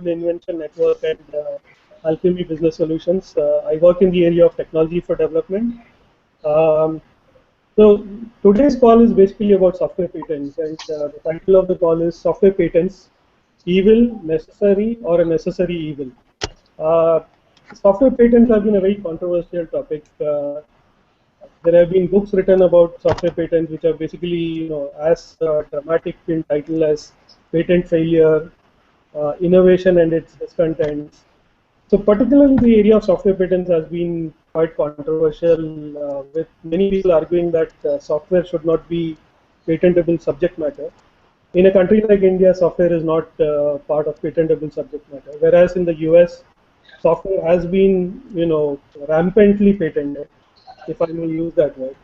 Global Invention Network and Alchemy Business Solutions. I work in the area of technology for development. So today's call is basically about software patents, and the title of the call is Software Patents, Evil, Necessary, or a Necessary Evil. Uh, Software patents have been a very controversial topic. There have been books written about software patents, which are basically, as dramatic in title as patent failure, innovation and its discontents. So particularly the area of software patents has been quite controversial, with many people arguing that software should not be patentable subject matter. In a country like India, software is not part of patentable subject matter, whereas in the US, software has been, rampantly patented, if I may use that word.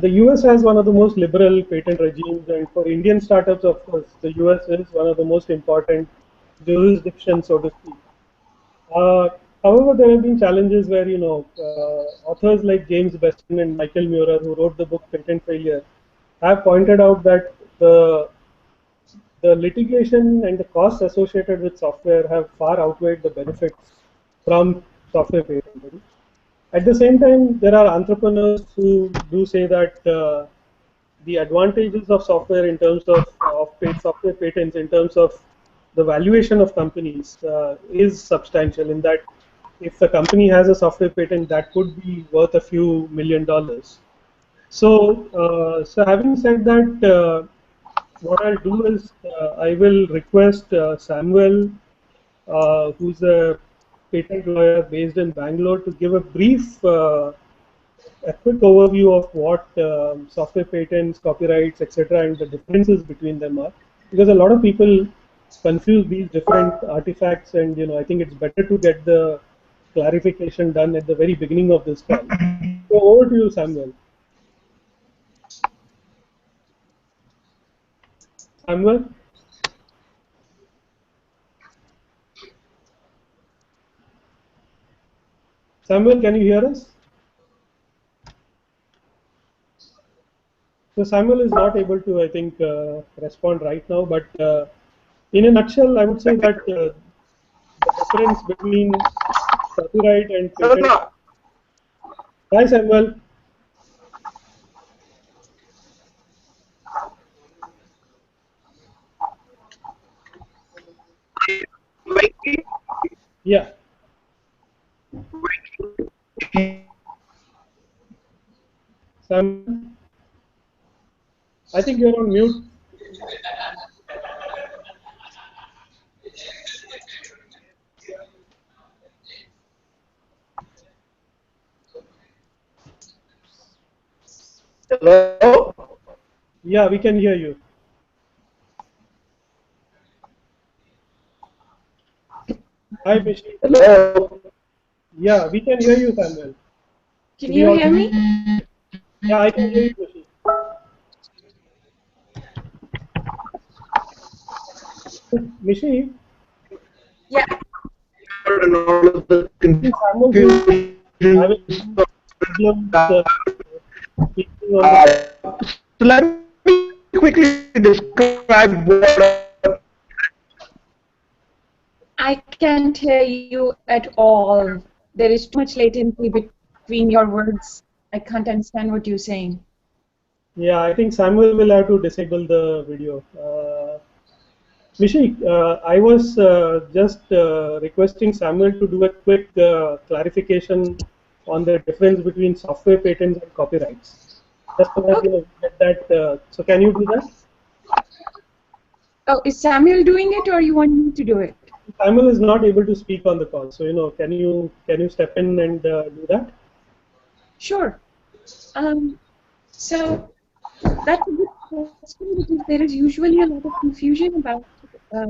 The US has one of the most liberal patent regimes, and for Indian startups, of course, the US is one of the most important jurisdictions, so to speak. Uh, However, there have been challenges where, authors like James Beston and Michael Muir, who wrote the book Patent Failure, have pointed out that the litigation and the costs associated with software have far outweighed the benefits from software patenting. At the same time, there are entrepreneurs who do say that the advantages of software in terms of software patents, in terms of the valuation of companies, is substantial, in that if the company has a software patent, that could be worth a few $1,000,000. So having said that, what I'll do is I will request Samuel, who's a patent lawyer based in Bangalore, to give a brief, a quick overview of what software patents, copyrights, etc., and the differences between them are, because a lot of people confuse these different artifacts, and I think it's better to get the clarification done at the very beginning of this call. So over to you, Samuel. Samuel? Samuel, can you hear us? So Samuel is not able to, I think, respond right now, but in a nutshell, I would say that the difference between copyright and patent. Hi, Samuel. Yeah. Samuel, I think you're on mute. Hello? Yeah, we can hear you. Hi, Mishi. Hello? Yeah, we can hear you, Samuel. Can you hear me? Yeah, I can hear you, Mishi. Mishi? Yeah. And all of the confusion. So let me quickly describe what I can't hear you at all. There is too much latency between your words. I can't understand what you're saying. Yeah, I think Samuel will have to disable the video. Mishi, I was just requesting Samuel to do a quick clarification on the difference between software patents and copyrights. Just so that we get that. So can you do that? Oh, is Samuel doing it, or you want me to do it? Samuel is not able to speak on the call, so can you step in and do that? Sure. So that's a good question, because there is usually a lot of confusion about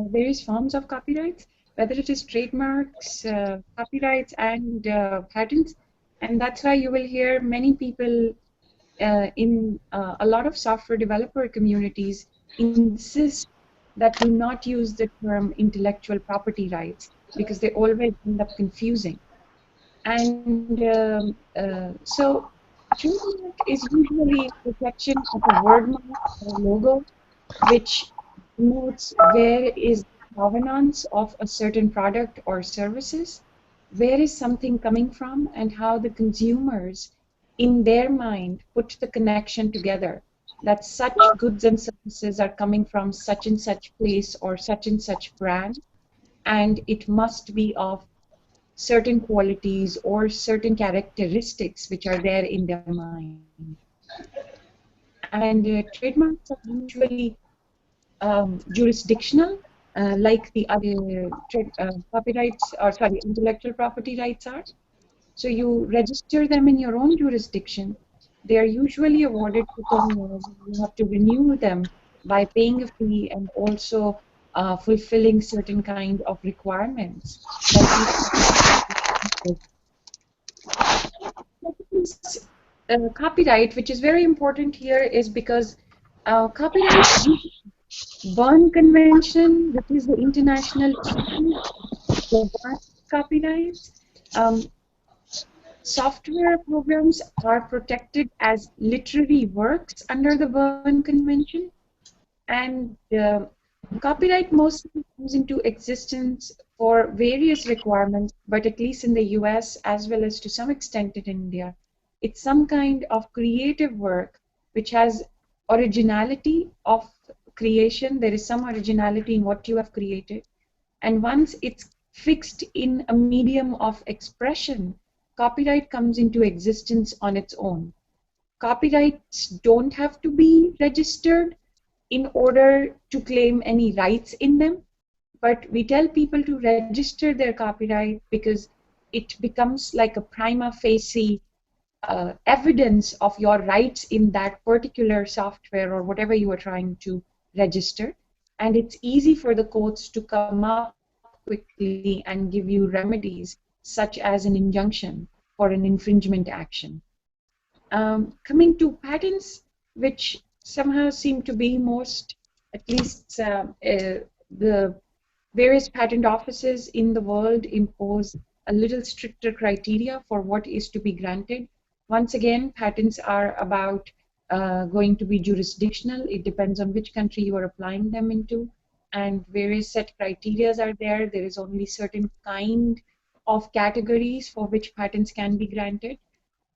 various forms of copyrights, whether it is trademarks, copyrights, and patents, and that's why you will hear many people in a lot of software developer communities insist that we not use the term intellectual property rights, because they always end up confusing. And so trademark is usually a reflection of a word mark or logo, which denotes where is provenance of a certain product or services, where is something coming from, and how the consumers in their mind put the connection together that such goods and services are coming from such and such place or such and such brand, and it must be of certain qualities or certain characteristics which are there in their mind. And trademarks are usually jurisdictional, like the other copyrights, or sorry, intellectual property rights are. So you register them in your own jurisdiction. They are usually awarded for 10 years. You have to renew them by paying a fee and also fulfilling certain kind of requirements that copyright, which is very important here, is because copyright Berne Convention, which is the international treaty for copyrights. Software programs are protected as literary works under the Berne Convention, and copyright mostly comes into existence for various requirements, but at least in the US as well as to some extent in India, it's some kind of creative work which has originality of creation. There is some originality in what you have created, and once it's fixed in a medium of expression, copyright comes into existence on its own. Copyrights don't have to be registered in order to claim any rights in them, but we tell people to register their copyright because it becomes like a prima facie evidence of your rights in that particular software or whatever you are trying to register, and it's easy for the courts to come up quickly and give you remedies such as an injunction for an infringement action. Coming to patents, which somehow seem to be most, at least the various patent offices in the world impose a little stricter criteria for what is to be granted. Once again, patents are about going to be jurisdictional. It depends on which country you are applying them into, and various set criteria are there. There is only certain kind of categories for which patents can be granted,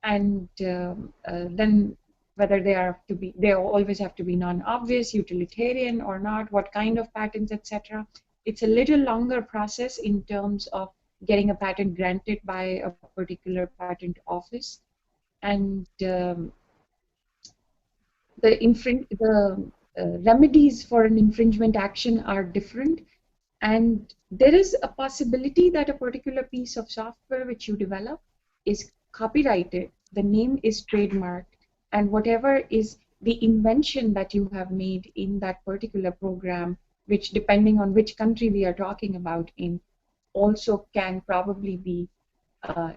and then whether they always have to be non-obvious, utilitarian or not, what kind of patents, etc. It's a little longer process in terms of getting a patent granted by a particular patent office, and the remedies for an infringement action are different, and there is a possibility that a particular piece of software which you develop is copyrighted, the name is trademarked, and whatever is the invention that you have made in that particular program, which depending on which country we are talking about in, also can probably be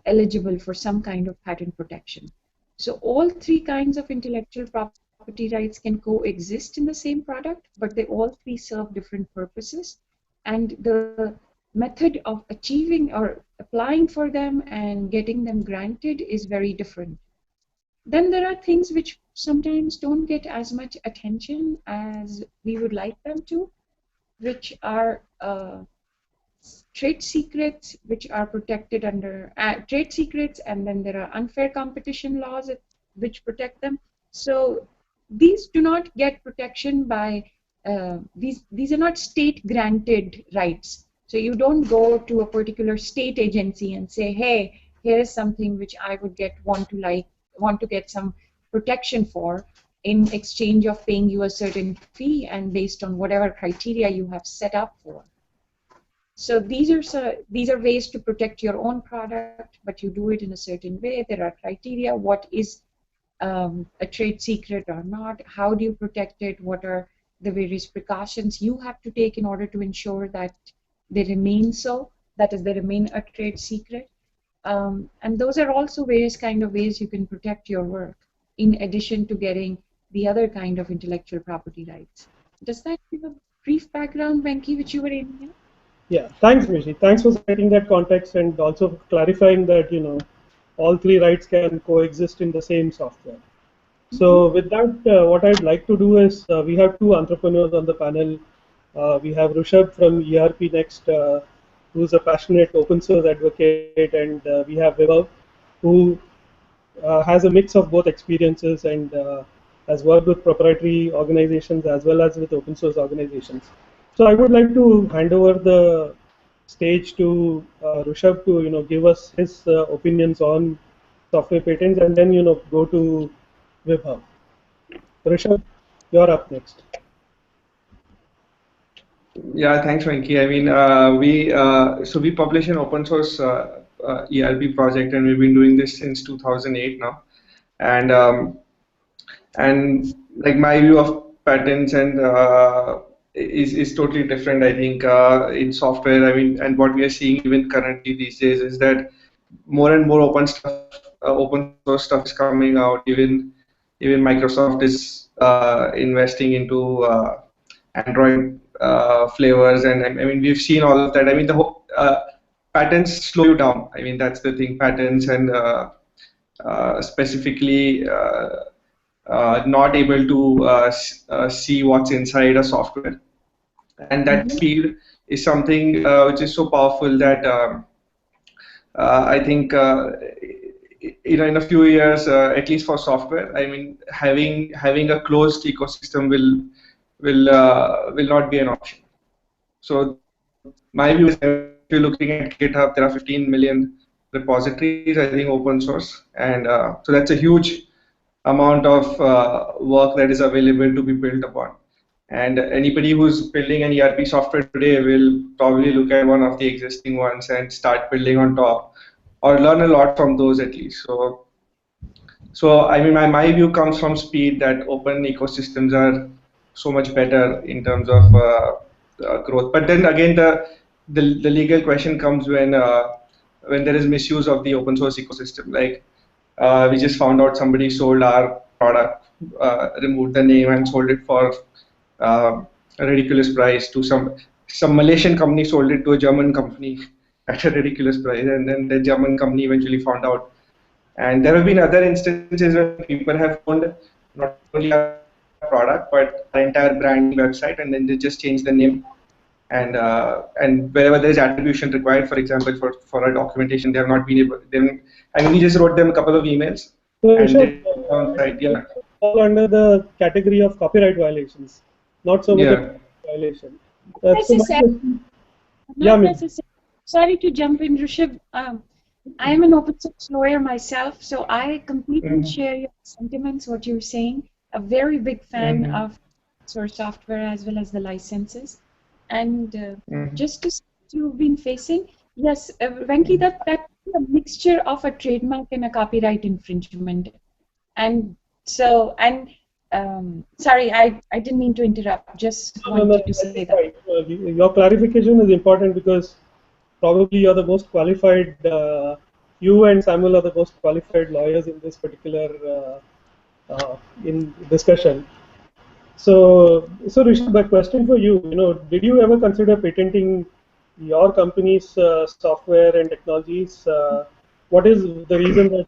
eligible for some kind of patent protection. So all three kinds of intellectual property rights can coexist in the same product, but they all three serve different purposes, and the method of achieving or applying for them and getting them granted is very different. Then there are things which sometimes don't get as much attention as we would like them to, which are trade secrets, which are protected under trade secrets, and then there are unfair competition laws which protect them. So these do not get protection by these are not state granted rights. So you don't go to a particular state agency and say, hey, here is something which I would want to get some protection for in exchange of paying you a certain fee and based on whatever criteria you have set up for. So these are ways to protect your own product, but you do it in a certain way. There are criteria. What is a trade secret or not? How do you protect it? What are the various precautions you have to take in order to ensure that they remain so, that is, they remain a trade secret? And those are also various kind of ways you can protect your work, in addition to getting the other kind of intellectual property rights. Does that give a brief background, Venki, which you were aiming at? Yeah, thanks, Mishi. Thanks for setting that context and also clarifying that all three rights can coexist in the same software. So with that, what I'd like to do is we have two entrepreneurs on the panel We have Rushabh from ERP Next, who's a passionate open source advocate, and we have Vibhav, who has a mix of both experiences and has worked with proprietary organizations as well as with open source organizations. So I would like to hand over the stage to Rushabh to give us his opinions on software patents, and then go to Vibhav. Rushabh, you're up next. Yeah, thanks, Venki. I mean, we publish an open source ERP project, and we've been doing this since 2008 now. And like my view of patents and is totally different. I think in software, I mean, and what we are seeing even currently these days is that more and more open source stuff is coming out. Even Microsoft is investing into Android flavors, and I mean we've seen all of that. I mean the whole patents slow you down. I mean that's the thing. Patents and specifically not able to see what's inside a software, and that speed is something which is so powerful that I think in a few years, at least for software, I mean having a closed ecosystem will not be an option. So my view is that if you're looking at GitHub, there are 15 million repositories, I think, open source, and so that's a huge amount of work that is available to be built upon. And anybody who's building an ERP software today will probably look at one of the existing ones and start building on top, or learn a lot from those at least. So I mean, my view comes from speed, that open ecosystems are so much better in terms of growth. But then again, the legal question comes when there is misuse of the open source ecosystem. Like we just found out somebody sold our product, removed the name and sold it for a ridiculous price to some Malaysian company, sold it to a German company at a ridiculous price, and then the German company eventually found out. And there have been other instances where people have owned not only our product but our entire brand website, and then they just change the name. And wherever there is attribution required, for example, for a documentation, they have not been able. I mean, we just wrote them a couple of emails. So and they fall under the category of copyright violations, not so much a violation. Sorry to jump in, Rushabh. I am an open source lawyer myself, so I completely share your sentiments, what you're saying. A very big fan of source software as well as the licenses. And just to see what you've been facing, yes, Venki, that's a mixture of a trademark and a copyright infringement. And so, sorry, I didn't mean to interrupt. Just wanted to say that. Your clarification is important because probably you're the most qualified, you and Samuel are the most qualified lawyers in this particular in discussion. So Rishabh, my question for you, did you ever consider patenting your company's software and technologies? What is the reason that,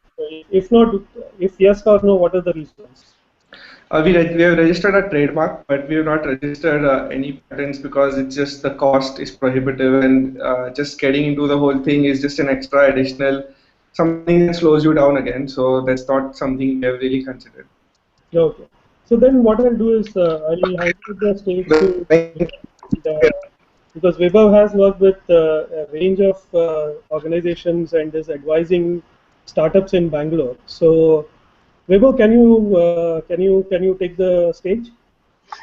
if yes or no, what are the reasons? We have registered a trademark, but we have not registered any patents because it's just the cost is prohibitive, and just getting into the whole thing is just an extra additional something that slows you down again. So that's not something we have really considered. Okay. So then what I'll do is I'll hand the stage to because Vibhav has worked with a range of organizations and is advising startups in Bangalore. So Vibhav, can you take the stage?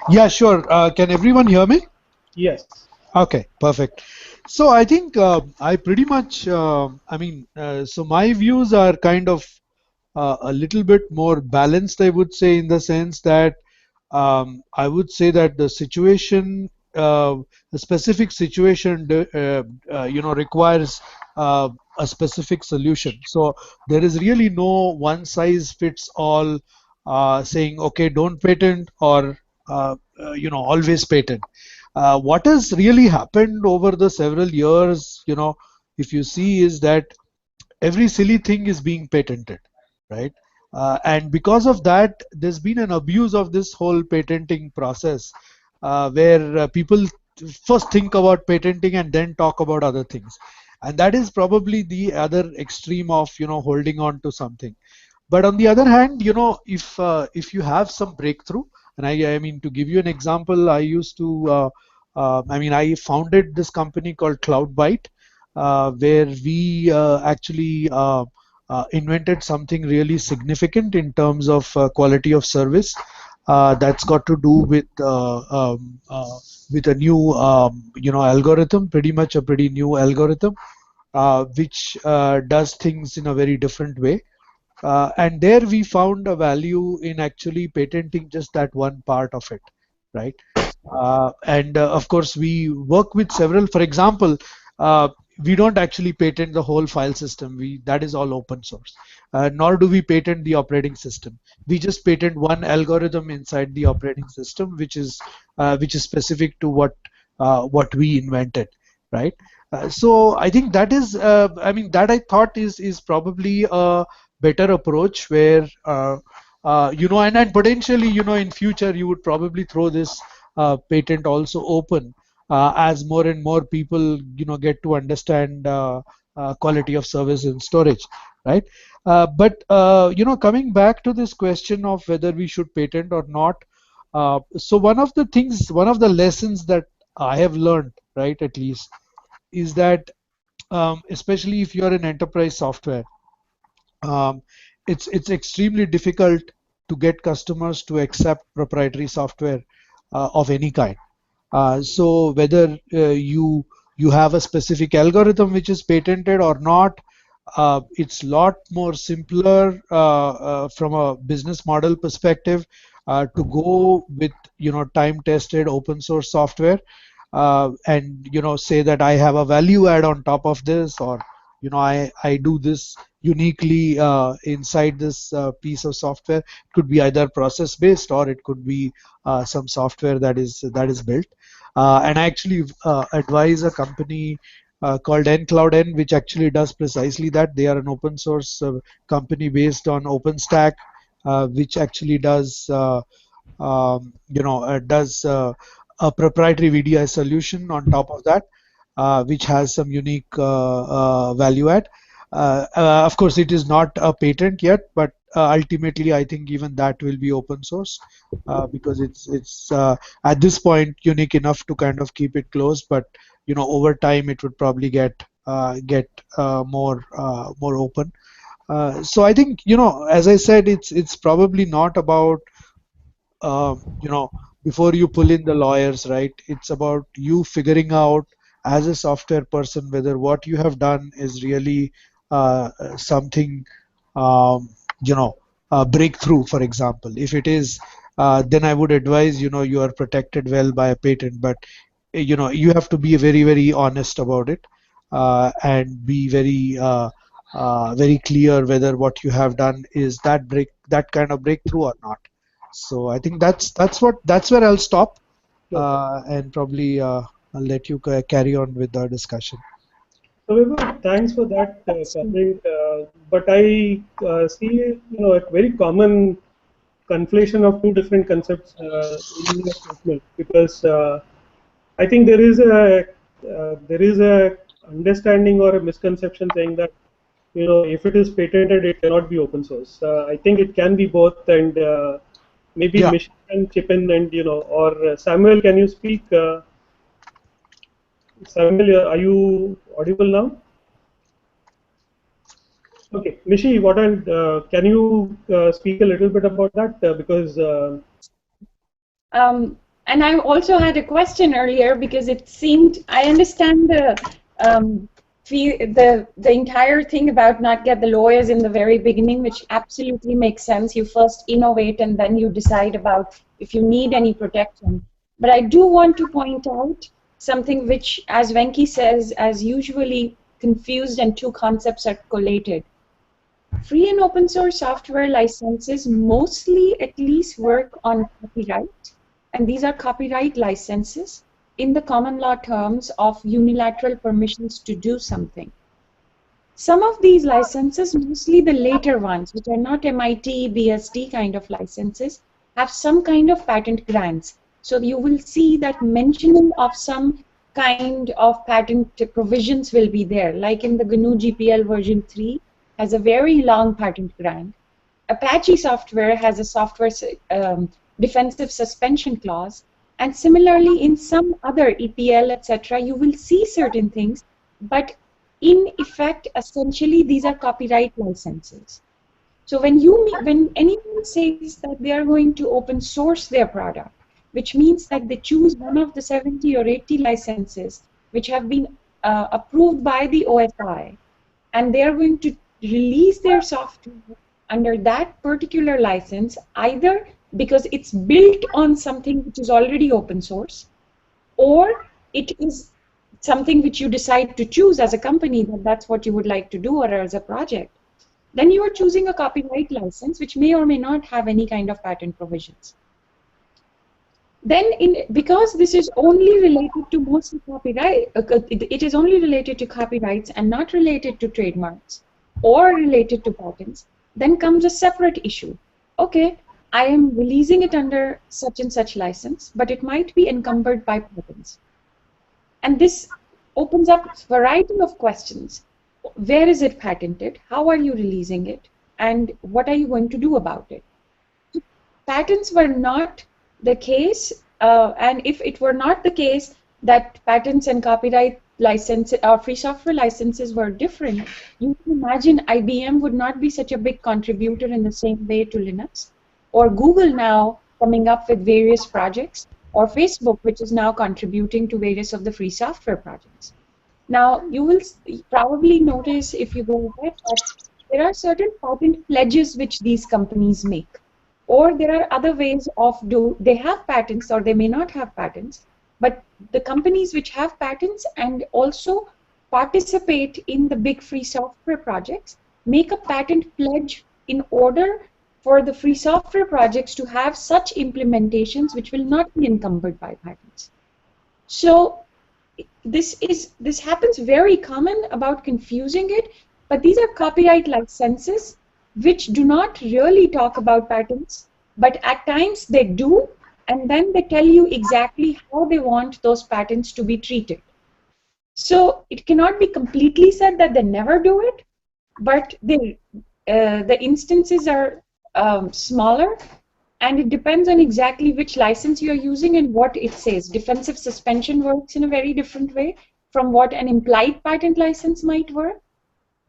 Yeah, sure. Can everyone hear me? Yes. Okay, perfect. So I think I pretty much, so my views are kind of a little bit more balanced, I would say, in the sense that I would say that the situation, the specific situation, requires a specific solution. So there is really no one size fits all saying, okay, don't patent or always patent. What has really happened over the several years, if you see, is that every silly thing is being patented, right? And because of that, there's been an abuse of this whole patenting process, where people first think about patenting and then talk about other things, and that is probably the other extreme of holding on to something. But on the other hand, if you have some breakthrough, and I mean, to give you an example, I used to I mean, I founded this company called Cloudbyte, where we actually invented something really significant in terms of quality of service. That's got to do with a new algorithm, pretty much a pretty new algorithm, which does things in a very different way. And there we found a value in actually patenting just that one part of it, right? And of course, we work with several. For example, we don't actually patent the whole file system. That is all open source. Nor do we patent the operating system. We just patent one algorithm inside the operating system, which is specific to what we invented, right? So I think that is, I mean, that I thought is probably a better approach where and potentially in future you would probably throw this patent also open as more and more people get to understand quality of service in storage, right? But coming back to this question of whether we should patent or not, so one of the lessons that I have learned, right, at least, is that especially if you are in enterprise software, um, it's extremely difficult to get customers to accept proprietary software of any kind. So whether you have a specific algorithm which is patented or not, it's a lot more simpler from a business model perspective to go with time-tested open source software, and say that I have a value add on top of this, or I do this uniquely inside this piece of software. It could be either process based, or it could be some software that is built. And I actually advise a company called NCloudN, which actually does precisely that. They are an open source company based on OpenStack, which actually does a proprietary VDI solution on top of that, which has some unique value add. Of course, it is not a patent yet, but ultimately, I think even that will be open source because it's at this point unique enough to kind of keep it closed. But over time, it would probably get more open. So I think as I said, it's probably not about uh, you know before you pull in the lawyers, right? It's about you figuring out as a software person whether what you have done is really something um, breakthrough, for example. If it is, then I would advise you are protected well by a patent, but you have to be very, very honest about it, and be very clear whether what you have done is that kind of breakthrough or not. So I think that's where I'll stop, and probably I'll let you carry on with the discussion. So Vibhu, thanks for that comment. But I see a very common conflation of two different concepts in your statement, because I think there is a understanding or a misconception saying that if it is patented, it cannot be open source. I think it can be both, and maybe Yeah. Mishi can chip in, and or Samuel, can you speak? Samuel, are you audible now? Okay, Mishi, can you speak a little bit about that? Because And I also had a question earlier, because it seemed, I understand the entire thing about not get the lawyers in the very beginning, which absolutely makes sense. You first innovate and then you decide about if you need any protection. But I do want to point out something which, as Venki says, as usually confused and two concepts are collated. Free and open source software licenses mostly at least work on copyright, and these are copyright licenses in the common law terms of unilateral permissions to do something. Some of these licenses, mostly the later ones, which are not MIT, BSD kind of licenses, have some kind of patent grants. So you will see that mentioning of some kind of patent provisions will be there, like in the GNU GPL version 3 has a very long patent grant. Apache software has a software defensive suspension clause, and similarly in some other EPL, etc., you will see certain things, but in effect, essentially, these are copyright licenses. So when anyone says that they are going to open source their product, which means that they choose one of the 70 or 80 licenses which have been approved by the OSI, and they are going to release their software under that particular license, either because it's built on something which is already open source, or it is something which you decide to choose as a company that that's what you would like to do, or as a project, then you are choosing a copyright license which may or may not have any kind of patent provisions. Then, because this is only related to mostly copyright, it is only related to copyrights and not related to trademarks or related to patents, then comes a separate issue. Okay, I am releasing it under such and such license, but it might be encumbered by patents. And this opens up a variety of questions. Where is it patented? How are you releasing it? And what are you going to do about it? Patents were not the case, and if it were not the case that patents and copyright licenses or free software licenses were different, you can imagine IBM would not be such a big contributor in the same way to Linux, or Google now coming up with various projects, or Facebook, which is now contributing to various of the free software projects. Now, you will probably notice if you go ahead that there are certain patent pledges which these companies make. Or there are other ways of they have patents or they may not have patents, but the companies which have patents and also participate in the big free software projects make a patent pledge in order for the free software projects to have such implementations which will not be encumbered by patents. So this happens very common about confusing it, but these are copyright licenses which do not really talk about patents, but at times they do, and then they tell you exactly how they want those patents to be treated. So it cannot be completely said that they never do it, but the instances are smaller, and it depends on exactly which license you are using and what it says. Defensive suspension works in a very different way from what an implied patent license might work.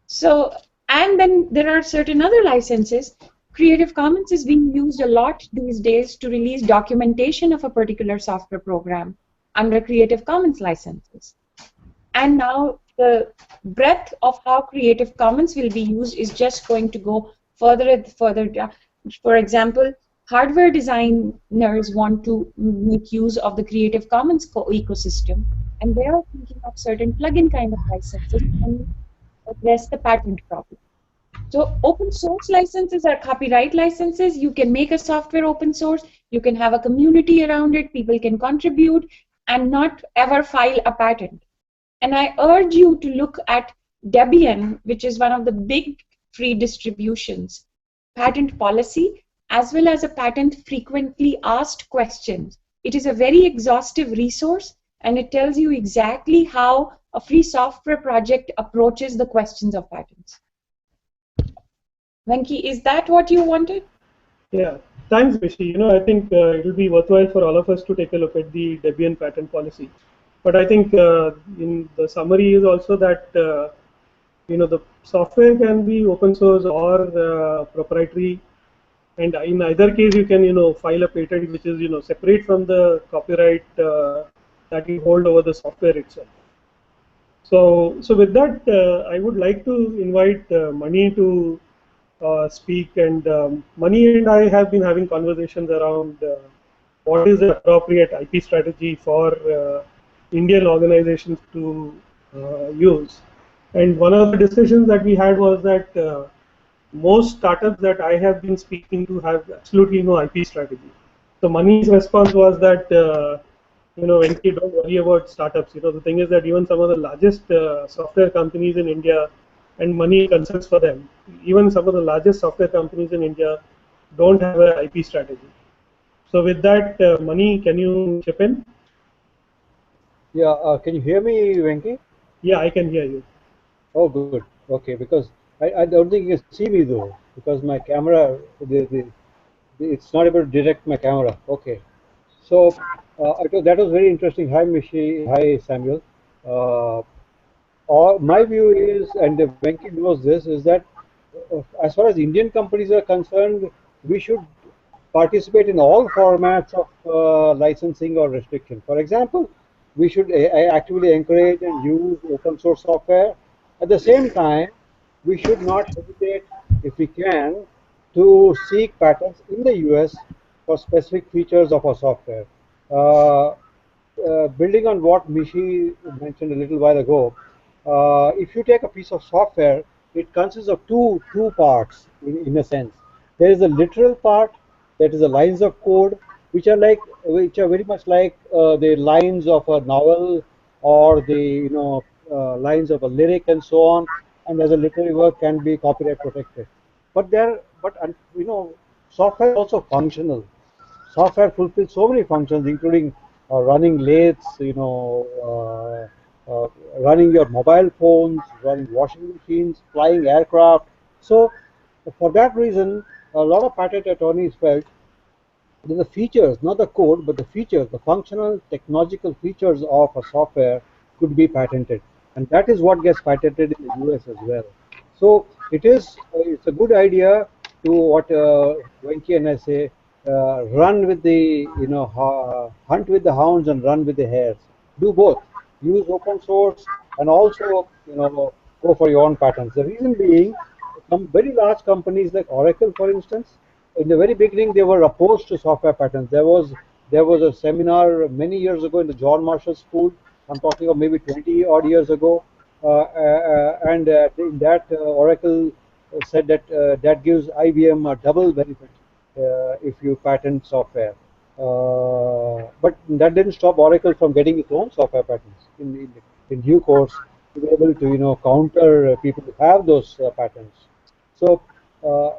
So, and then there are certain other licenses. Creative Commons is being used a lot these days to release documentation of a particular software program under Creative Commons licenses. And now the breadth of how Creative Commons will be used is just going to go further and further. For example, hardware designers want to make use of the Creative Commons ecosystem, and they are thinking of certain plugin kind of licenses and address the patent problem. So open source licenses are copyright licenses. You can make a software open source, you can have a community around it, people can contribute and not ever file a patent. And I urge you to look at Debian, which is one of the big free distributions, patent policy, as well as a patent frequently asked questions. It is a very exhaustive resource, and it tells you exactly how a free software project approaches the questions of patents. Venki, is that what you wanted? Yeah, thanks, Mishi. I think it will be worthwhile for all of us to take a look at the Debian patent policy. But I think in the summary is also that the software can be open source or proprietary, and in either case you can file a patent which is separate from the copyright that you hold over the software itself. So with that, I would like to invite Mani to speak, and Mani and I have been having conversations around what is the appropriate IP strategy for Indian organizations to use. And one of the discussions that we had was that most startups that I have been speaking to have absolutely no IP strategy. So Mani's response was that Venki, don't worry about startups. The thing is that even some of the largest software companies in India, and Mani consults for them, even some of the largest software companies in India don't have an IP strategy. So with that, Mani, can you chip in? Yeah, can you hear me, Venki? Yeah, I can hear you. Oh, good. Okay, because I don't think you can see me though, because my camera, it's not able to detect my camera. Okay. So that was very interesting. Hi, Mishi. Hi, Samuel. Uh, my view is, and Venki knows this, is that as far as Indian companies are concerned, we should participate in all formats of licensing or restriction. For example, we should actively encourage and use open source software. At the same time, we should not hesitate, if we can, to seek patents in the US for specific features of our software. Uh, Building on what Mishi mentioned a little while ago, if you take a piece of software, it consists of two parts in a sense. There is a literal part, that is the lines of code, which are very much like the lines of a novel or the lines of a lyric and so on. And as a literary work can be copyright protected. But software is also functional. Software fulfills so many functions, including running lathes, running your mobile phones, running washing machines, flying aircraft. So, for that reason, a lot of patent attorneys felt that the features, not the code, but the features, the functional technological features of a software could be patented, and that is what gets patented in the US as well. So it's a good idea to what Venki and I say, run with the hunt with the hounds and run with the hares. Do both. Use open source and also go for your own patents. The reason being, some very large companies like Oracle, for instance, in the very beginning they were opposed to software patents. There was a seminar many years ago in the John Marshall School. I'm talking of maybe 20 odd years ago, and in that Oracle said that that gives IBM a double benefit if you patent software. But that didn't stop Oracle from getting its own software patents in due course to be able to counter people who have those patents. So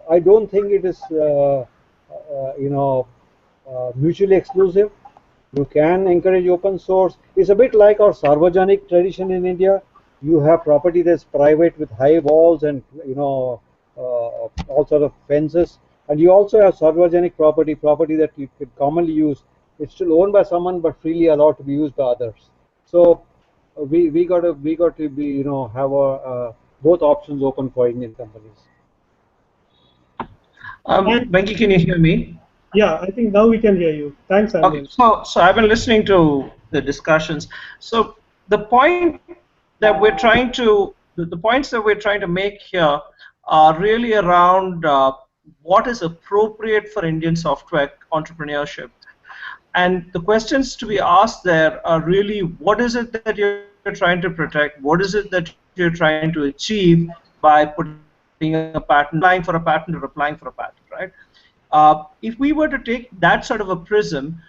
I don't think it is mutually exclusive. You can encourage open source. It's a bit like our Sarvajanic tradition in India. You have property that's private with high walls and all sort of fences, and you also have Sarvajanic property that you could commonly use. It's still owned by someone but freely allowed to be used by others. So we got to be have both options open for Indian companies. Venki, can you hear me? Yeah, I think now we can hear you. Thanks, Samuel. Okay, so I've been listening to the discussions. So the point that we're trying to, the points that we're trying to make here are really around what is appropriate for Indian software entrepreneurship. And the questions to be asked there are really, what is it that you're trying to protect? What is it that you're trying to achieve by putting a patent, applying for a patent or applying for a patent, right? If we were to take that sort of a prism,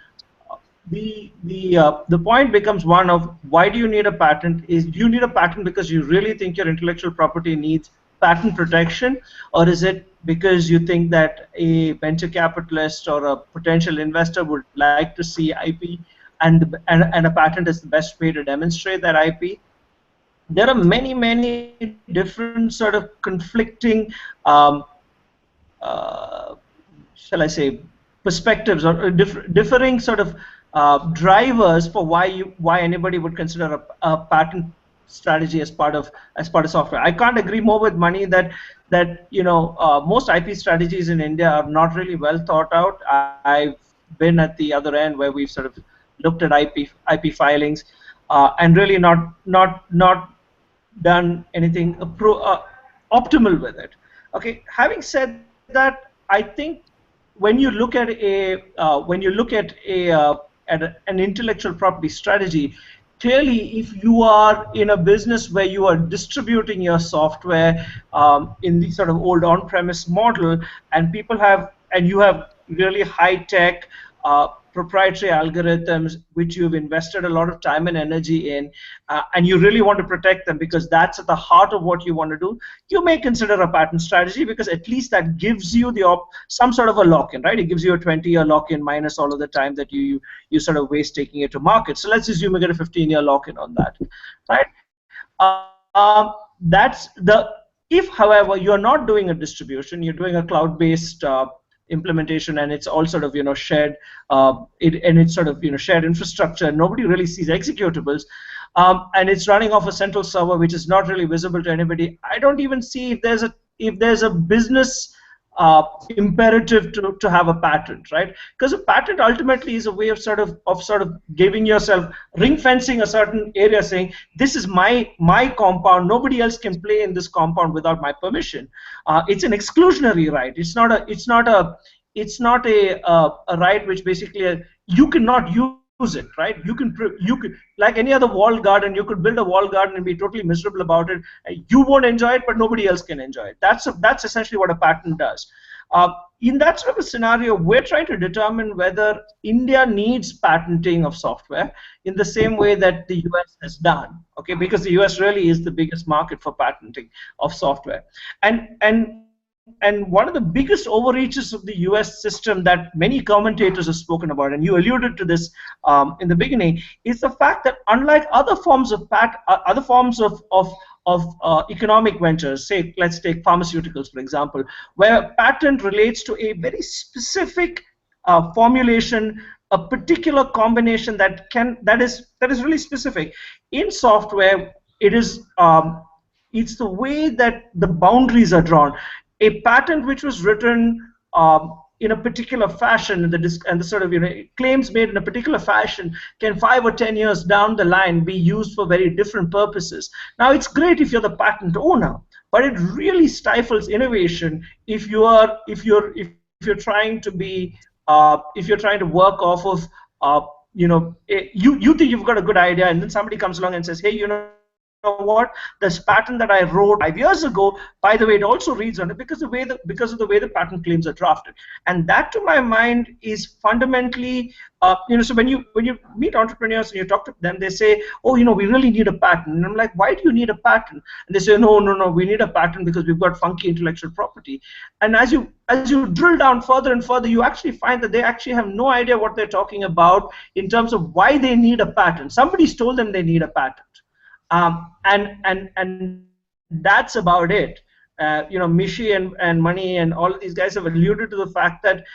the point becomes one of, why do you need a patent? Do you need a patent because you really think your intellectual property needs patent protection, or is it because you think that a venture capitalist or a potential investor would like to see IP, and a patent is the best way to demonstrate that IP? There are many different sort of conflicting shall I say, perspectives or differing sort of drivers for why anybody would consider a patent strategy as part of software. I can't agree more with Mani that most IP strategies in India are not really well thought out. I've been at the other end where we've sort of looked at IP filings and really not done anything optimal with it. Okay, having said that, I think when you look at an intellectual property strategy, clearly, if you are in a business where you are distributing your software in the sort of old on-premise model, and you have really high-tech proprietary algorithms which you've invested a lot of time and energy in, and you really want to protect them because that's at the heart of what you want to do, you may consider a patent strategy, because at least that gives you some sort of a lock-in, right? It gives you a 20-year lock-in minus all of the time that you sort of waste taking it to market. So let's assume you get a 15-year lock-in on that, right? That's the if, however, you're not doing a distribution, you're doing a cloud-based implementation, and it's all sort of shared, and it's sort of shared infrastructure. Nobody really sees executables, and it's running off a central server which is not really visible to anybody. I don't even see if there's a business imperative to have a patent, right? Because a patent ultimately is a way of sort of giving yourself, ring fencing a certain area, saying this is my compound, nobody else can play in this compound without my permission. It's an exclusionary right. It's not a right which basically you cannot use it, right? You can like any other walled garden, you could build a walled garden and be totally miserable about it. You won't enjoy it, but nobody else can enjoy it. That's essentially what a patent does. In that sort of a scenario, we're trying to determine whether India needs patenting of software in the same way that the US has done, okay? Because the US really is the biggest market for patenting of software, and one of the biggest overreaches of the US system that many commentators have spoken about, and you alluded to this in the beginning, is the fact that unlike other forms of economic ventures, say let's take pharmaceuticals for example, where patent relates to a very specific formulation, a particular combination that is really specific. In software, it's the way that the boundaries are drawn. A patent which was written in a particular fashion, and the sort of claims made in a particular fashion can 5 or 10 years down the line be used for very different purposes. Now it's great if you're the patent owner, but it really stifles innovation if you're trying to work off of you think you've got a good idea, and then somebody comes along and says, hey, what, this patent that I wrote 5 years ago, by the way, it also reads on it because of the way the patent claims are drafted. And that, to my mind, is fundamentally, so when you meet entrepreneurs and you talk to them, they say, oh, we really need a patent. And I'm like, why do you need a patent? And they say, no, we need a patent because we've got funky intellectual property. And as you drill down further and further, you actually find that they actually have no idea what they're talking about in terms of why they need a patent. Somebody's told them they need a patent. And that's about it. Mishi and Mani and all of these guys have alluded to the fact that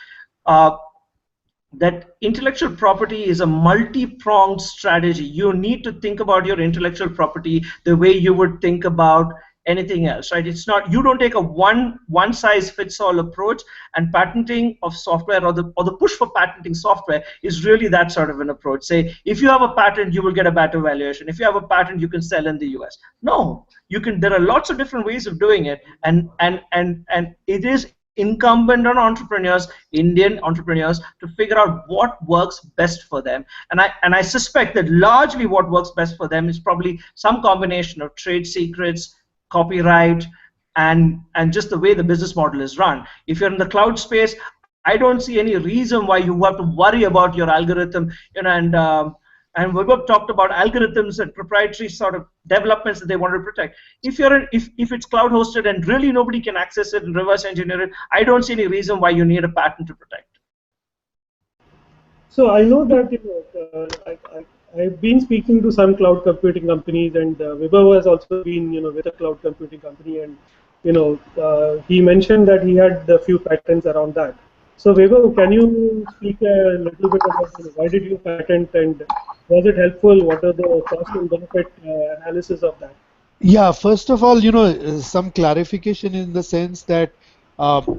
that intellectual property is a multi-pronged strategy. You need to think about your intellectual property the way you would think about anything else, right? It's not, you don't take a one-size-fits-all approach, and patenting of software or the push for patenting software is really that sort of an approach. Say, if you have a patent, you will get a better valuation. If you have a patent, you can sell in the US. No, you can. There are lots of different ways of doing it, and it is incumbent on entrepreneurs, Indian entrepreneurs, to figure out what works best for them. And I suspect that largely what works best for them is probably some combination of trade secrets, copyright, and just the way the business model is run. If you're in the cloud space, I don't see any reason why you have to worry about your algorithm. And Vibhav talked about algorithms and proprietary sort of developments that they want to protect. If it's cloud hosted and really nobody can access it and reverse engineer it, I don't see any reason why you need a patent to protect. So I know that I've been speaking to some cloud computing companies, and Vibhav has also been with a cloud computing company, and he mentioned that he had a few patents around that. So Vibhav, can you speak a little bit about why did you patent, and was it helpful? What are the cost and benefit analysis of that? Yeah, first of all, some clarification in the sense that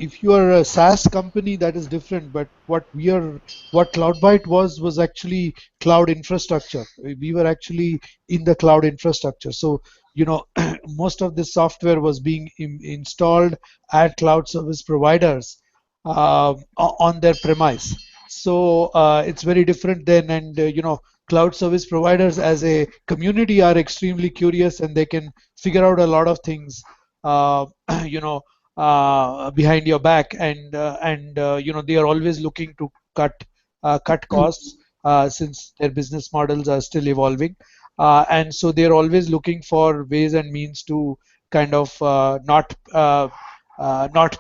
if you are a SaaS company, that is different. But what Cloudbyte was actually cloud infrastructure. We were actually in the cloud infrastructure. So most of this software was being installed at cloud service providers on their premise. So it's very different then, and cloud service providers as a community are extremely curious, and they can figure out a lot of things behind your back, and they are always looking to cut cut costs since their business models are still evolving. And so they're always looking for ways and means to kind of not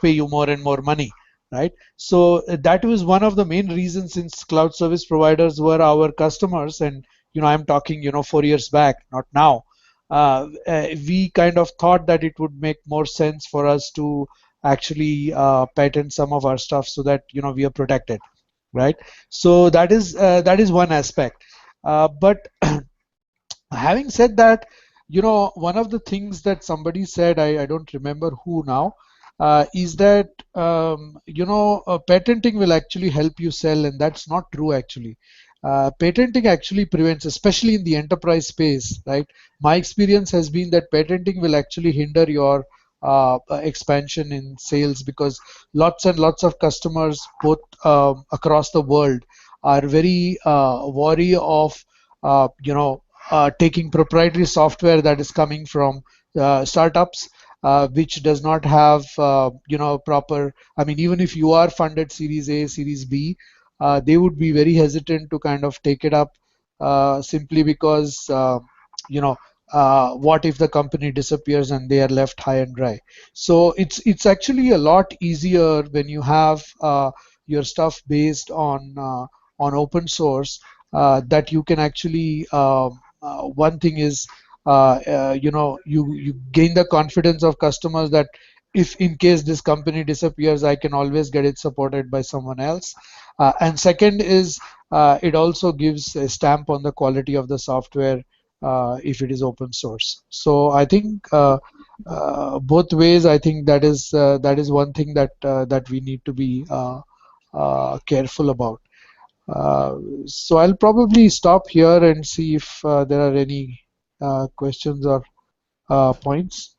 pay you more and more money, right? So that was one of the main reasons, since cloud service providers were our customers, and I'm talking 4 years back, not now. We kind of thought that it would make more sense for us to actually patent some of our stuff so that we are protected, right? So that is one aspect. But having said that, one of the things that somebody said, I don't remember who now, is that patenting will actually help you sell, and that's not true actually. Patenting actually prevents, especially in the enterprise space, right? My experience has been that patenting will actually hinder your expansion in sales, because lots and lots of customers, both across the world, are very wary of taking proprietary software that is coming from startups, which does not have proper, I mean, even if you are funded Series A, Series B, they would be very hesitant to kind of take it up, simply because what if the company disappears and they are left high and dry. So it's actually a lot easier when you have your stuff based on open source, that you can actually one thing is you gain the confidence of customers that if in case this company disappears, I can always get it supported by someone else. And second is it also gives a stamp on the quality of the software if it is open source. So I think both ways, I think that is one thing that we need to be careful about. So I'll probably stop here and see if there are any questions or points.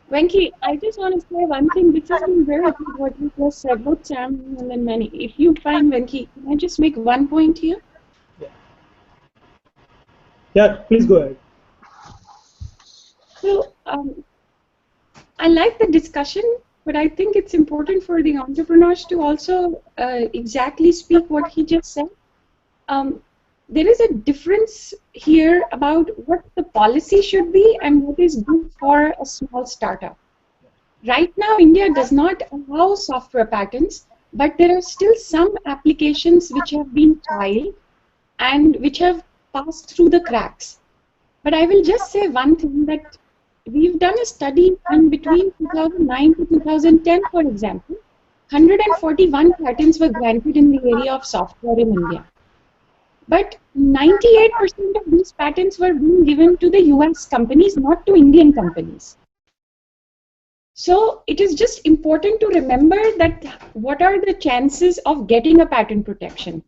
Venki, I just want to say one thing. This has been very good what you just said, both Sam and then many. If you find, Venki, can I just make one point here? Yeah, please go ahead. So I like the discussion, but I think it's important for the entrepreneurs to also exactly speak what he just said. There is a difference here about what the policy should be and what is good for a small startup. Right now, India does not allow software patents, but there are still some applications which have been filed and which have passed through the cracks. But I will just say one thing, that we've done a study in between 2009 to 2010, for example, 141 patents were granted in the area of software in India. But 98% of these patents were being given to the US companies, not to Indian companies. So it is just important to remember that what are the chances of getting a patent protection.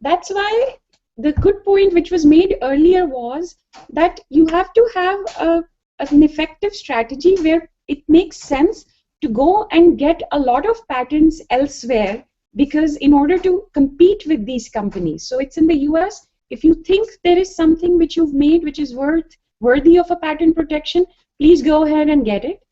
That's why the good point which was made earlier was that you have to have an effective strategy where it makes sense to go and get a lot of patents elsewhere, because in order to compete with these companies. So it's in the US, if you think there is something which you've made which is worthy of a patent protection, please go ahead and get it.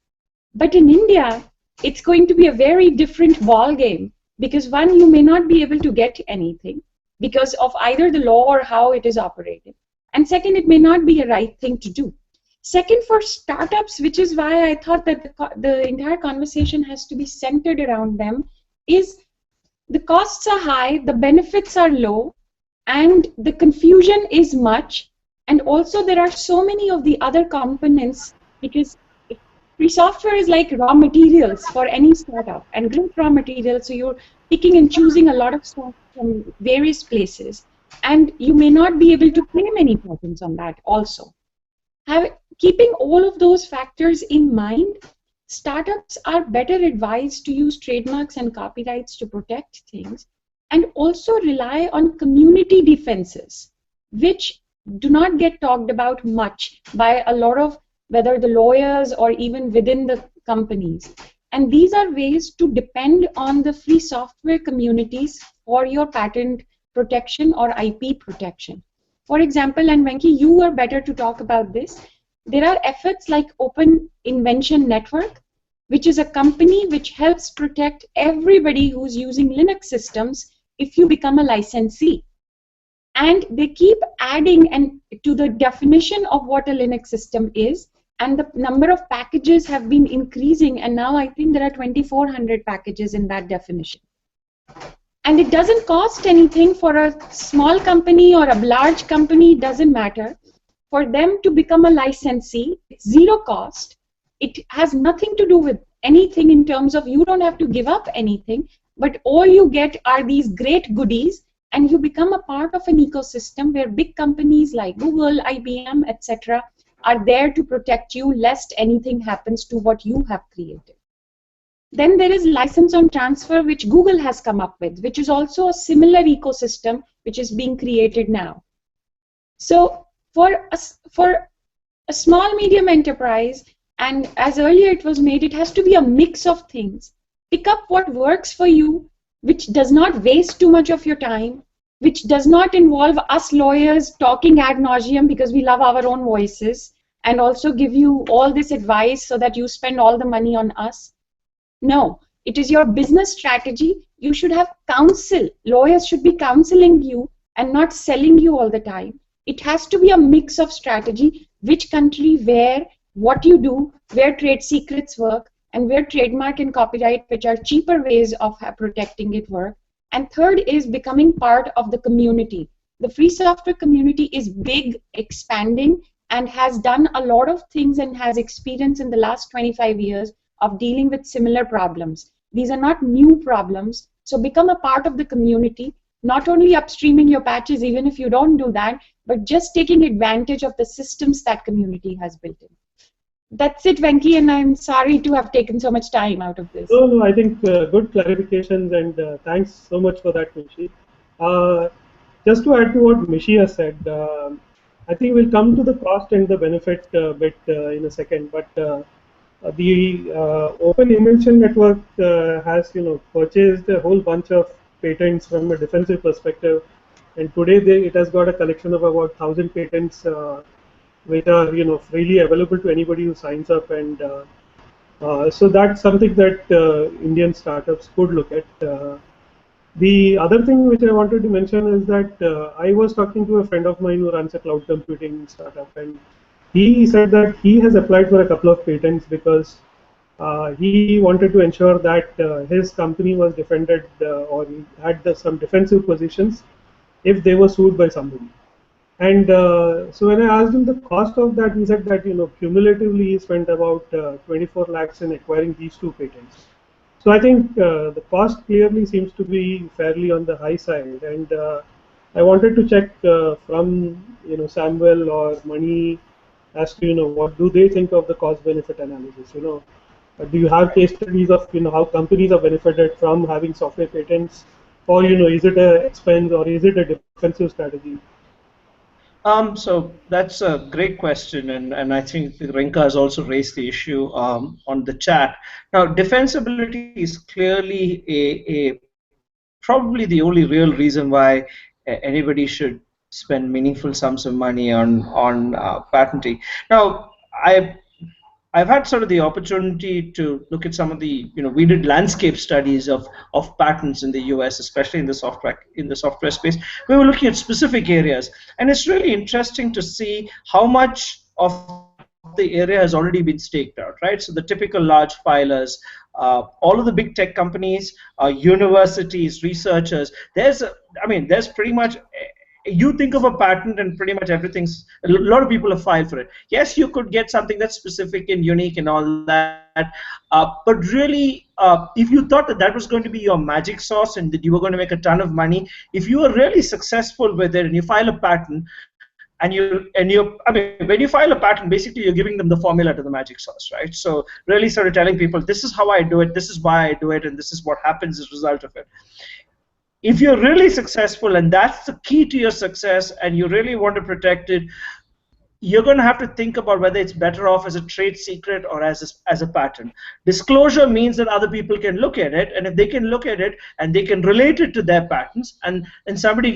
But in India, it's going to be a very different ball game, because one, you may not be able to get anything because of either the law or how it is operated. And second, it may not be a right thing to do. Second, for startups, which is why I thought that the entire conversation has to be centered around them, is the costs are high, the benefits are low, and the confusion is much. And also there are so many of the other components, because free software is like raw materials for any startup, and great raw materials, so you're picking and choosing a lot of stuff from various places, and you may not be able to claim any patents on that also. Keeping all of those factors in mind, startups are better advised to use trademarks and copyrights to protect things, and also rely on community defenses, which do not get talked about much by a lot of, whether the lawyers or even within the companies. And these are ways to depend on the free software communities for your patent protection or IP protection. For example, and Venki, you are better to talk about this, there are efforts like Open Invention Network, which is a company which helps protect everybody who's using Linux systems if you become a licensee. And they keep adding to the definition of what a Linux system is, and the number of packages have been increasing, and now I think there are 2,400 packages in that definition. And it doesn't cost anything for a small company or a large company, it doesn't matter. For them to become a licensee, it's zero cost. It has nothing to do with anything in terms of you don't have to give up anything, but all you get are these great goodies, and you become a part of an ecosystem where big companies like Google, IBM, etc. are there to protect you lest anything happens to what you have created. Then there is license on transfer, which Google has come up with, which is also a similar ecosystem which is being created now. So for a small medium enterprise, and as earlier it was made, it has to be a mix of things. Pick up what works for you, which does not waste too much of your time, which does not involve us lawyers talking ad nauseum because we love our own voices, and also give you all this advice so that you spend all the money on us. No, it is your business strategy. You should have counsel. Lawyers should be counseling you and not selling you all the time. It has to be a mix of strategy, which country, where, what you do, where trade secrets work, and where trademark and copyright, which are cheaper ways of protecting it, work. And third is becoming part of the community. The free software community is big, expanding, and has done a lot of things and has experience in the last 25 years of dealing with similar problems. These are not new problems, so become a part of the community, not only upstreaming your patches even if you don't do that, but just taking advantage of the systems that community has built in. That's it, Venki, and I'm sorry to have taken so much time out of this. No, I think good clarifications, and thanks so much for that, Mishi. Just to add to what Mishi has said, I think we'll come to the cost and the benefit bit in a second, but the Open Invention Network has, purchased a whole bunch of patents from a defensive perspective, and today it has got a collection of about 1,000 patents, which are, freely available to anybody who signs up, and so that's something that Indian startups could look at. The other thing which I wanted to mention is that I was talking to a friend of mine who runs a cloud computing startup, and he said that he has applied for a couple of patents because he wanted to ensure that his company was defended or he had some defensive positions if they were sued by somebody. And so when I asked him the cost of that, he said that cumulatively he spent about 24 lakhs in acquiring these two patents. So I think the cost clearly seems to be fairly on the high side, and I wanted to check from Samuel or Mani as to what do they think of the cost-benefit analysis. Do you have case studies of how companies are benefited from having software patents, or is it an expense or is it a defensive strategy? So that's a great question, and I think Rinka has also raised the issue on the chat. Now, defensibility is clearly probably the only real reason why anybody should spend meaningful sums of money on patenting. Now, I've had sort of the opportunity to look at some of the, we did landscape studies of patents in the US, especially in the software space. We were looking at specific areas, and it's really interesting to see how much of the area has already been staked out, right? So the typical large filers, all of the big tech companies, universities, researchers, there's pretty much, you think of a patent and pretty much everything's, a lot of people have filed for it. Yes, you could get something that's specific and unique and all that, but really, if you thought that was going to be your magic sauce and that you were going to make a ton of money, if you were really successful with it and you file a patent, when you file a patent, basically you're giving them the formula to the magic sauce, right? So really sort of telling people, this is how I do it, this is why I do it, and this is what happens as a result of it. If you're really successful, and that's the key to your success, and you really want to protect it, you're going to have to think about whether it's better off as a trade secret or as a patent. Disclosure means that other people can look at it, and if they can look at it and they can relate it to their patents, and somebody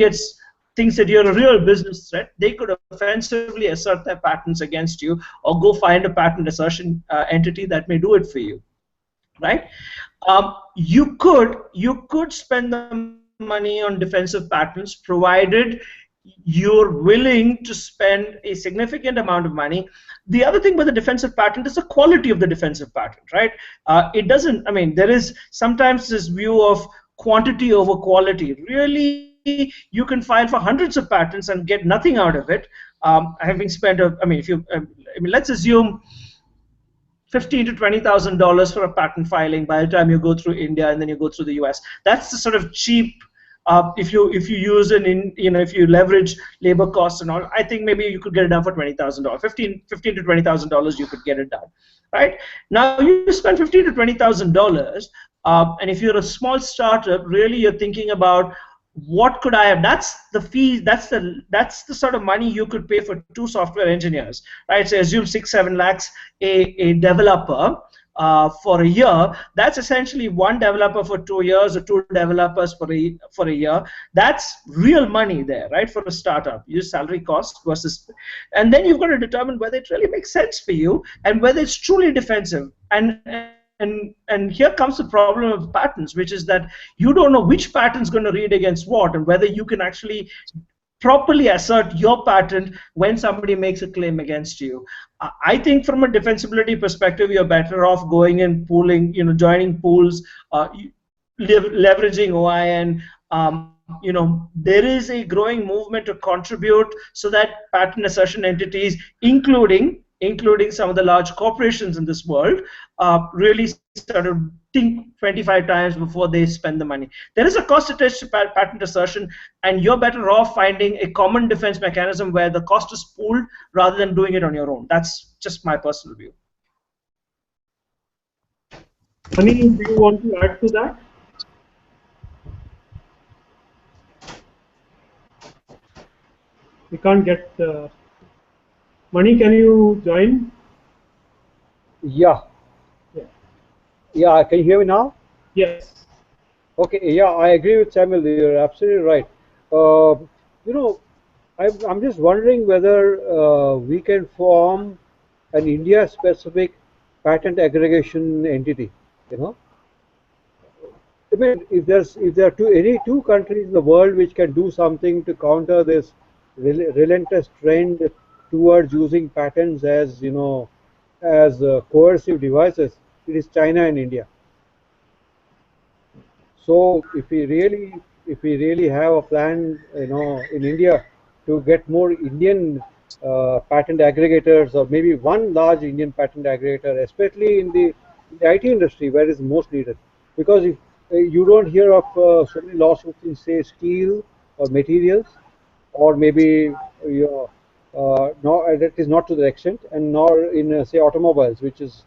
thinks that you're a real business threat, they could offensively assert their patents against you, or go find a patent assertion entity that may do it for you, right? You could spend the money on defensive patents, provided you're willing to spend a significant amount of money. The other thing with the defensive patent is the quality of the defensive patent, right? It doesn't, I mean, there is sometimes this view of quantity over quality. Really, you can file for hundreds of patents and get nothing out of it. Having spent, I mean, if you, I mean, let's assume $15,000 to $20,000 for a patent filing by the time you go through India and then you go through the US. That's the sort of cheap. If you use if you leverage labor costs and all, I think maybe you could get it done for $20,000, $15,000 to $20,000 you could get it done, right? Now you spend $15,000 to $20,000, and if you're a small startup, really you're thinking about what could I have? That's the fee. That's the sort of money you could pay for 2 software engineers, right? So assume 6-7 lakhs a developer. For a year, that's essentially 1 developer for 2 years or 2 developers for a year. That's real money there, right? For a startup, your salary cost versus, and then you've got to determine whether it really makes sense for you and whether it's truly defensive. And here comes the problem of patents, which is that you don't know which patent's going to read against what, and whether you can actually properly assert your patent when somebody makes a claim against you. I think from a defensibility perspective, you're better off going and pooling, joining pools, leveraging OIN. There is a growing movement to contribute so that patent assertion entities, including some of the large corporations in this world, really sort of think 25 times before they spend the money. There is a cost attached to patent assertion, and you're better off finding a common defense mechanism where the cost is pooled rather than doing it on your own. That's just my personal view. Mani, do you want to add to that? We can't get... Mani, can you join? Yeah. Yeah, can you hear me now? Yes. Okay, yeah, I agree with Samuel. You're absolutely right. I'm just wondering whether we can form an India-specific patent aggregation entity. I mean, if there are any two countries in the world which can do something to counter this relentless trend towards using patents as coercive devices, it is China and India. So if we really have a plan, in India to get more Indian patent aggregators, or maybe one large Indian patent aggregator, especially in the IT industry where it is most needed, because if you don't hear of so many lawsuits in, say, steel or materials, or maybe no, that is not to the extent, and nor in say automobiles, which is,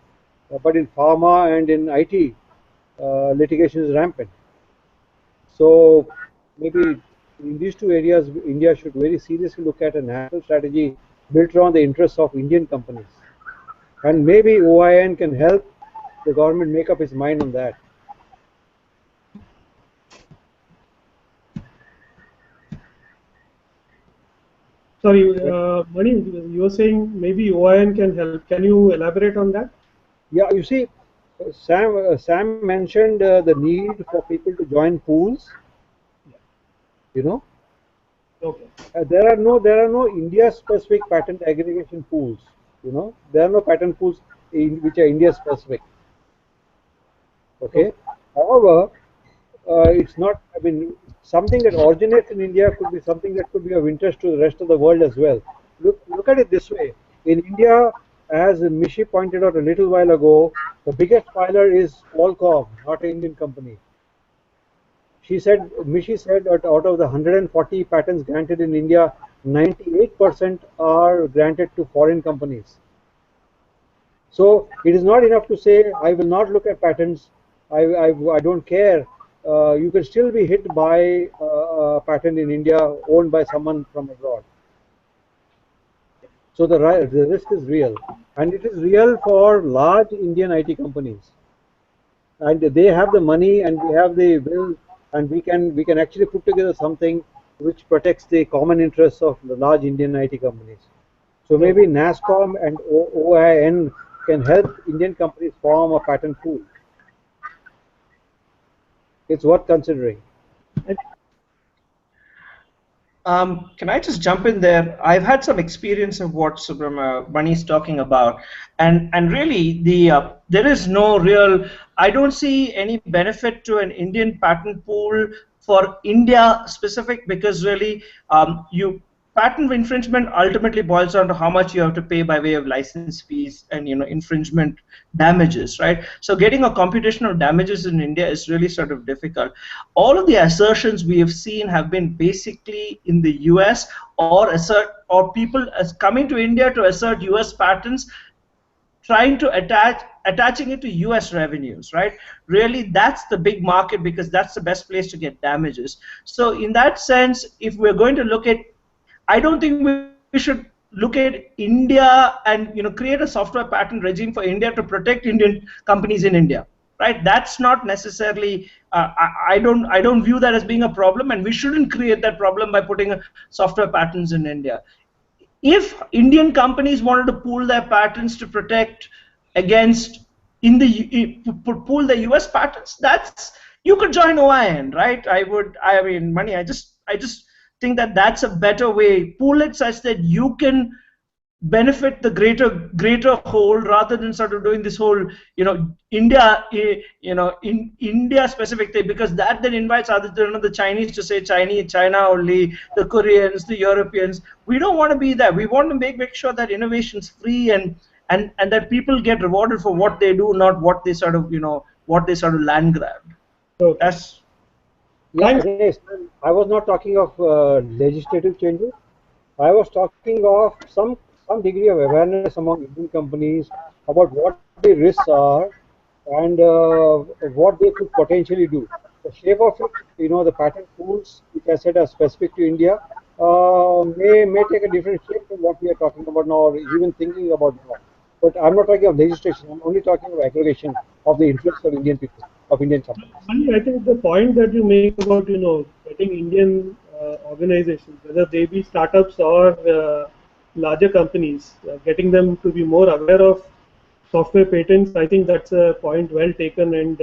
but in pharma and in IT, litigation is rampant. So maybe in these two areas, India should very seriously look at a national strategy built around the interests of Indian companies, and maybe OIN can help the government make up its mind on that. Sorry, Mani, you were saying maybe OIN can help. Can you elaborate on that? Yeah, you see, Sam mentioned the need for people to join pools. Okay. There are no India-specific patent aggregation pools. There are no patent pools which are India-specific. Okay. However, it's not. I mean, something that originates in India could be something that could be of interest to the rest of the world as well. Look at it this way. In India, as Mishi pointed out a little while ago, the biggest filer is Qualcomm, not an Indian company. Mishi said that out of the 140 patents granted in India, 98% are granted to foreign companies. So it is not enough to say, I will not look at patents, I don't care. You can still be hit by a patent in India owned by someone from abroad. So the risk is real, and it is real for large Indian IT companies, and they have the money and we have the will, and we can actually put together something which protects the common interests of the large Indian IT companies. So maybe NASSCOM and OIN can help Indian companies form a patent pool. It's worth considering. Can I just jump in there? I've had some experience of what Subramani is talking about, and really there is no real. I don't see any benefit to an Indian patent pool for India specific, because really you patent infringement ultimately boils down to how much you have to pay by way of license fees and infringement damages, right? So getting a computational damages in India is really sort of difficult. All of the assertions we have seen have been basically in the US, or people as coming to India to assert US patents, trying to attaching it to US revenues, right? Really, that's the big market, because that's the best place to get damages. So in that sense, if we're going to look at, I don't think we should look at India and create a software patent regime for India to protect Indian companies in India, right? That's not necessarily. I don't view that as being a problem, and we shouldn't create that problem by putting software patents in India. If Indian companies wanted to pool their patents to protect against pool the US patents, that's, you could join OIN, right? I mean, Mani, I just think that that's a better way. Pool it such that you can benefit the greater whole, rather than sort of doing this whole India in India specific thing, because that then invites the Chinese to say China only, the Koreans, the Europeans. We don't want to be that. We want to make sure that innovation's free, and that people get rewarded for what they do, not what they sort of land grab. So That's Yeah, yes. I was not talking of legislative changes. I was talking of some degree of awareness among Indian companies about what the risks are, and what they could potentially do. The shape of it, the patent pools, which I said are specific to India, may take a different shape from what we are talking about now, or even thinking about now. But I'm not talking of legislation. I'm only talking of aggregation of the interests of Indian people, of Indian companies. I think the point that you make about getting Indian organizations, whether they be startups or larger companies, getting them to be more aware of software patents, I think that's a point well taken, and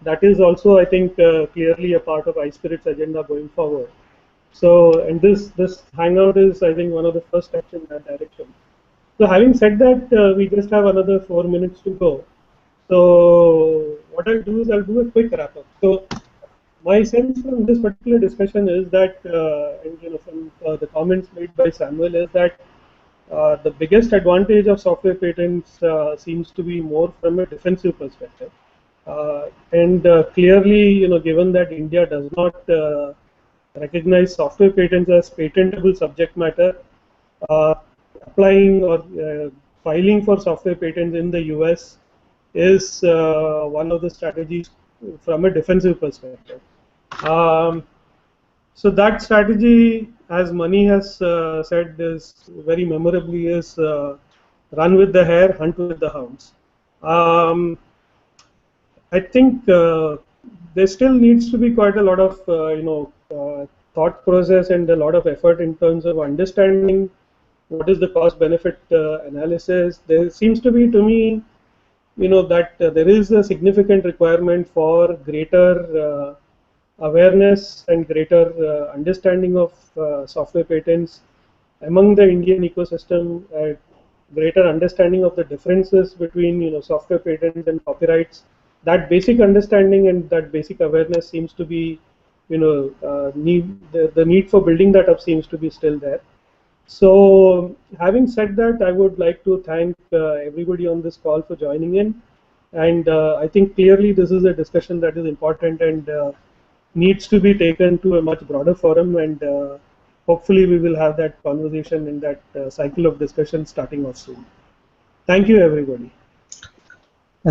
that is also, I think, clearly a part of iSPIRT's agenda going forward. So, and this hangout is, I think, one of the first steps in that direction. So, having said that, we just have another 4 minutes to go. So, what I'll do is I'll do a quick wrap up. So, my sense from this particular discussion is that, and from the comments made by Samuel, is that the biggest advantage of software patents seems to be more from a defensive perspective, and clearly, given that India does not recognize software patents as patentable subject matter, applying or filing for software patents in the US is one of the strategies from a defensive perspective. So that strategy, as Mani has said, is very memorably is run with the hare, hunt with the hounds. I think there still needs to be quite a lot of thought process and a lot of effort in terms of understanding what is the cost-benefit analysis. There seems to be, to me, that there is a significant requirement for greater awareness and greater understanding of software patents among the Indian ecosystem, greater understanding of the differences between software patents and copyrights. That basic understanding and that basic awareness seems to be, the need for building that up seems to be still there. So, having said that, I would like to thank everybody on this call for joining in, and I think clearly this is a discussion that is important and needs to be taken to a much broader forum, and hopefully we will have that conversation in that cycle of discussion starting off soon. Thank you, everybody.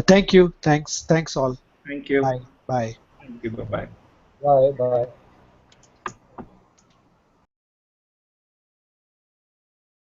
Thank you. Thanks all. Thank you. Bye. Bye. Thank you. Bye-bye. Bye. Bye.